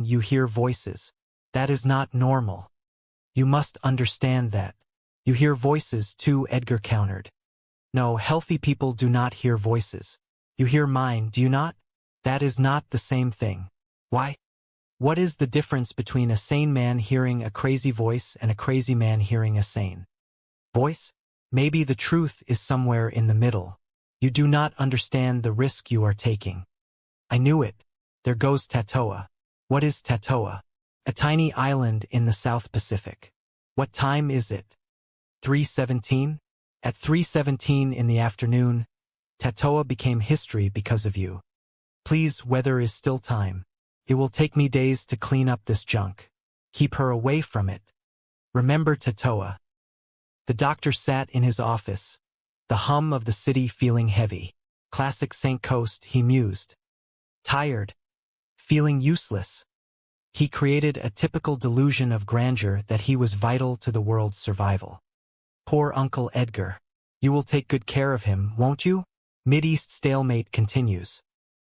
You hear voices. That is not normal. You must understand that. You hear voices too, Edgar countered. No, healthy people do not hear voices. You hear mine, do you not? That is not the same thing. Why? What is the difference between a sane man hearing a crazy voice and a crazy man hearing a sane voice? Maybe the truth is somewhere in the middle. You do not understand the risk you are taking. I knew it. There goes Tatoa. What is Tatoa? A tiny island in the South Pacific. What time is it? 3:17? At 3:17 in the afternoon, Tatoa became history because of you. Please, weather is still time. It will take me days to clean up this junk. Keep her away from it. Remember Tatoa. The doctor sat in his office, the hum of the city feeling heavy. Classic St. Coast, he mused. Tired. Feeling useless. He created a typical delusion of grandeur that he was vital to the world's survival. Poor Uncle Edgar. You will take good care of him, won't you? Mideast stalemate continues.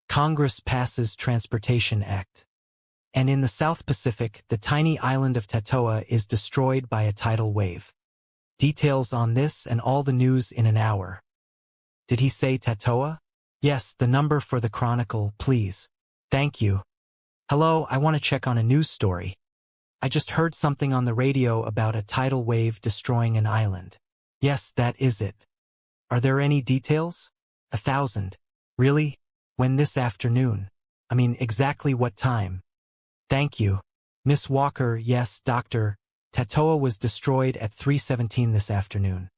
Congress passes Transportation Act. And in the South Pacific, the tiny island of Tatoa is destroyed by a tidal wave. Details on this and all the news in an hour. Did he say Tatoa? Yes, the number for the Chronicle, please. Thank you. Hello, I want to check on a news story. I just heard something on the radio about a tidal wave destroying an island. Yes, that is it. Are there any details? 1,000. Really? When this afternoon? I mean, exactly what time? Thank you. Miss Walker, yes, doctor. Tatoa was destroyed at 3:17 this afternoon.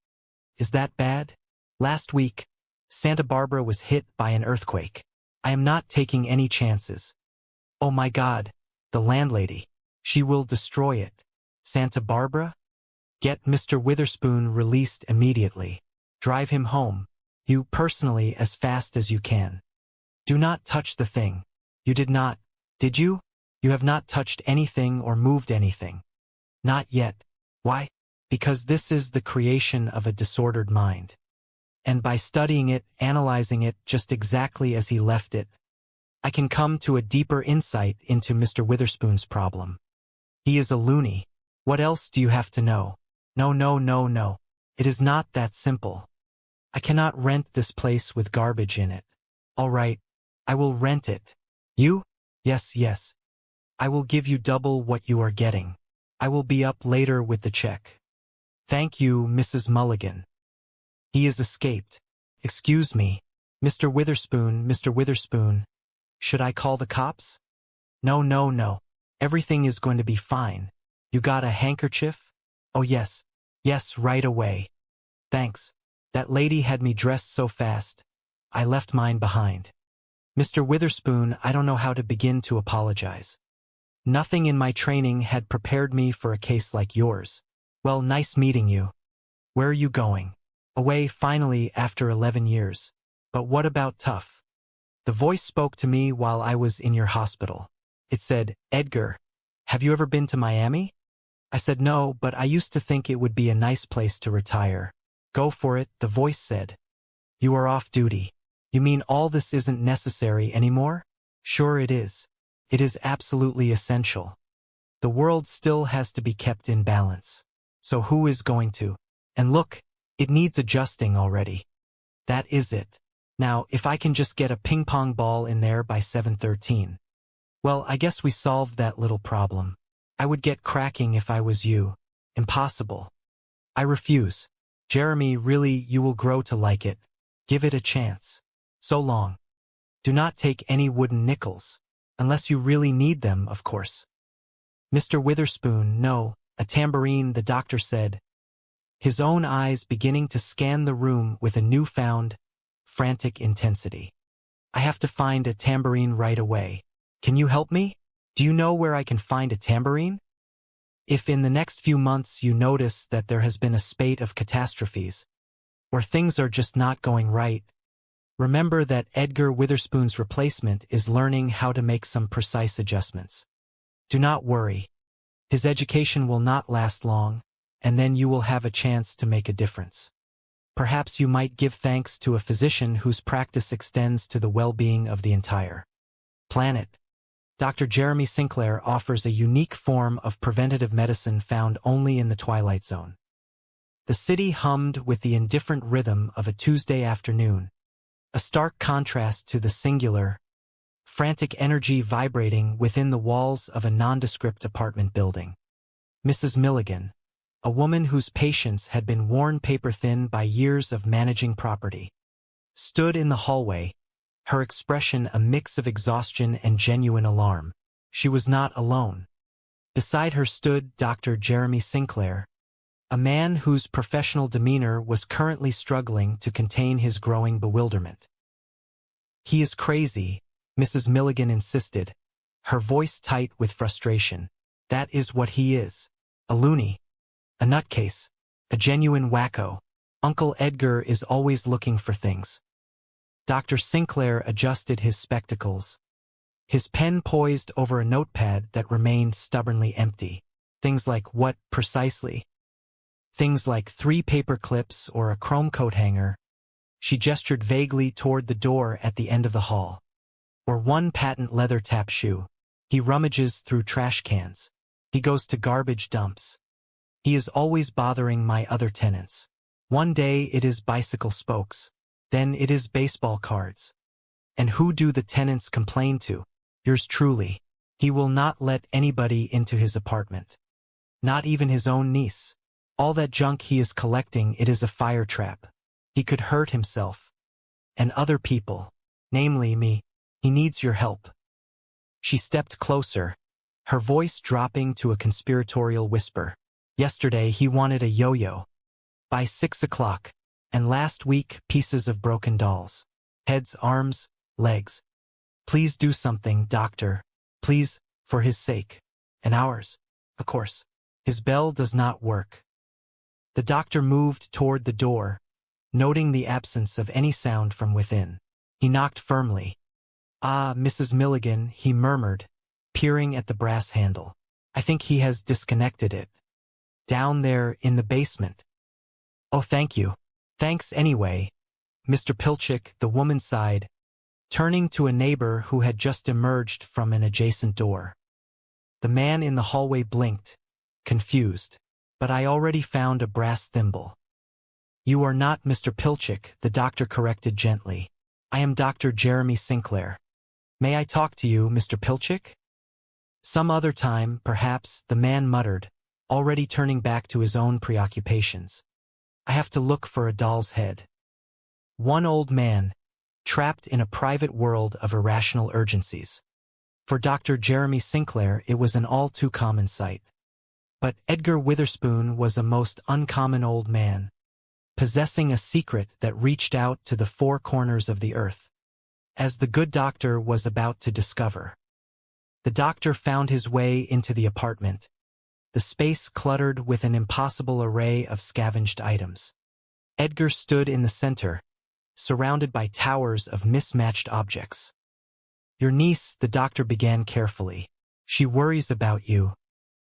Is that bad? Last week, Santa Barbara was hit by an earthquake. I am not taking any chances. Oh my God, the landlady. She will destroy it. Santa Barbara? Get Mr. Witherspoon released immediately. Drive him home. You personally as fast as you can. Do not touch the thing. You did not, did you? You have not touched anything or moved anything. Not yet. Why? Because this is the creation of a disordered mind. And by studying it, analyzing it just exactly as he left it, I can come to a deeper insight into Mr. Witherspoon's problem. He is a loony. What else do you have to know? No, no, no, no. It is not that simple. I cannot rent this place with garbage in it. All right, I will rent it. You? Yes, yes. I will give you double what you are getting. I will be up later with the check. Thank you, Mrs. Mulligan. He has escaped. Excuse me. Mr. Witherspoon, Mr. Witherspoon. Should I call the cops? No, no, no. Everything is going to be fine. You got a handkerchief? Oh yes. Yes, right away. Thanks. That lady had me dressed so fast. I left mine behind. Mr. Witherspoon, I don't know how to begin to apologize. Nothing in my training had prepared me for a case like yours. Well, nice meeting you. Where are you going? Away finally after 11 years. But what about tough? The voice spoke to me while I was in your hospital. It said, Edgar, have you ever been to Miami? I said no, but I used to think it would be a nice place to retire. Go for it, the voice said. You are off duty. You mean all this isn't necessary anymore? Sure it is. It is absolutely essential. The world still has to be kept in balance. So who is going to? And look, it needs adjusting already. That is it. Now, if I can just get a ping-pong ball in there by 7:13. Well, I guess we solved that little problem. I would get cracking if I was you. Impossible. I refuse. Jeremy, really, you will grow to like it. Give it a chance. So long. Do not take any wooden nickels. Unless you really need them, of course. Mr. Witherspoon, no, a tambourine, the doctor said, his own eyes beginning to scan the room with a newfound, frantic intensity. I have to find a tambourine right away. Can you help me? Do you know where I can find a tambourine? If in the next few months you notice that there has been a spate of catastrophes, or things are just not going right, remember that Edgar Witherspoon's replacement is learning how to make some precise adjustments. Do not worry. His education will not last long, and then you will have a chance to make a difference. Perhaps you might give thanks to a physician whose practice extends to the well-being of the entire planet. Dr. Jeremy Sinclair offers a unique form of preventative medicine found only in the Twilight Zone. The city hummed with the indifferent rhythm of a Tuesday afternoon, a stark contrast to the singular, frantic energy vibrating within the walls of a nondescript apartment building. Mrs. Milligan, a woman whose patience had been worn paper-thin by years of managing property, stood in the hallway, her expression a mix of exhaustion and genuine alarm. She was not alone. Beside her stood Dr. Jeremy Sinclair, a man whose professional demeanor was currently struggling to contain his growing bewilderment. "He is crazy," Mrs. Milligan insisted, her voice tight with frustration. "That is what he is. A loony. A nutcase. A genuine wacko. Uncle Edgar is always looking for things." Dr. Sinclair adjusted his spectacles, his pen poised over a notepad that remained stubbornly empty. "Things like what, precisely?" "Things like 3 paper clips or a chrome coat hanger." She gestured vaguely toward the door at the end of the hall. "Or 1 patent leather tap shoe. He rummages through trash cans. He goes to garbage dumps. He is always bothering my other tenants. One day it is bicycle spokes. Then it is baseball cards. And who do the tenants complain to? Yours truly. He will not let anybody into his apartment. Not even his own niece. All that junk he is collecting, it is a fire trap. He could hurt himself. And other people. Namely me. He needs your help." She stepped closer, her voice dropping to a conspiratorial whisper. "Yesterday he wanted a yo-yo. By 6 o'clock. And last week, pieces of broken dolls. Heads, arms, legs. Please do something, doctor. Please, for his sake. And ours, of course. His bell does not work." The doctor moved toward the door, noting the absence of any sound from within. He knocked firmly. "Ah, Mrs. Milligan," he murmured, peering at the brass handle. "I think he has disconnected it. Down there in the basement." "Oh, thank you." "Thanks anyway, Mr. Pilchick," the woman sighed, turning to a neighbor who had just emerged from an adjacent door. The man in the hallway blinked, confused. "But I already found a brass thimble." "You are not Mr. Pilchick," the doctor corrected gently. "I am Dr. Jeremy Sinclair. May I talk to you, Mr. Pilchick?" "Some other time, perhaps," the man muttered, already turning back to his own preoccupations. "I have to look for a doll's head." One old man, trapped in a private world of irrational urgencies. For Dr. Jeremy Sinclair, it was an all too common sight. But Edgar Witherspoon was a most uncommon old man, possessing a secret that reached out to the 4 corners of the earth, as the good doctor was about to discover. The doctor found his way into the apartment, the space cluttered with an impossible array of scavenged items. Edgar stood in the center, surrounded by towers of mismatched objects. "Your niece," the doctor began carefully. "She worries about you.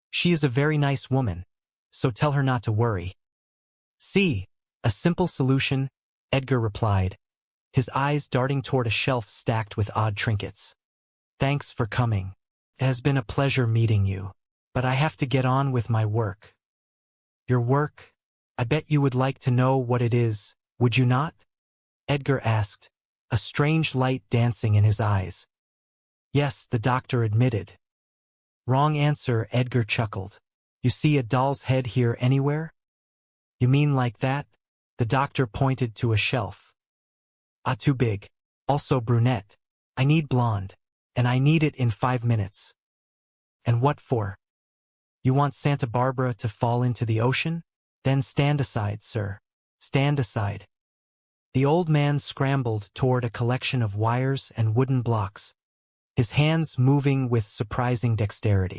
She is a very nice woman, so tell her not to worry." "See, a simple solution," Edgar replied, his eyes darting toward a shelf stacked with odd trinkets. "Thanks for coming. It has been a pleasure meeting you. But I have to get on with my work." "Your work? I bet you would like to know what it is, would you not?" Edgar asked, a strange light dancing in his eyes. "Yes," the doctor admitted. "Wrong answer," Edgar chuckled. "You see a doll's head here anywhere?" "You mean like that?" The doctor pointed to a shelf. "Ah, too big. Also brunette. I need blonde. And I need it in 5 minutes." "And what for? You want Santa Barbara to fall into the ocean? Then stand aside, sir. Stand aside." The old man scrambled toward a collection of wires and wooden blocks, his hands moving with surprising dexterity.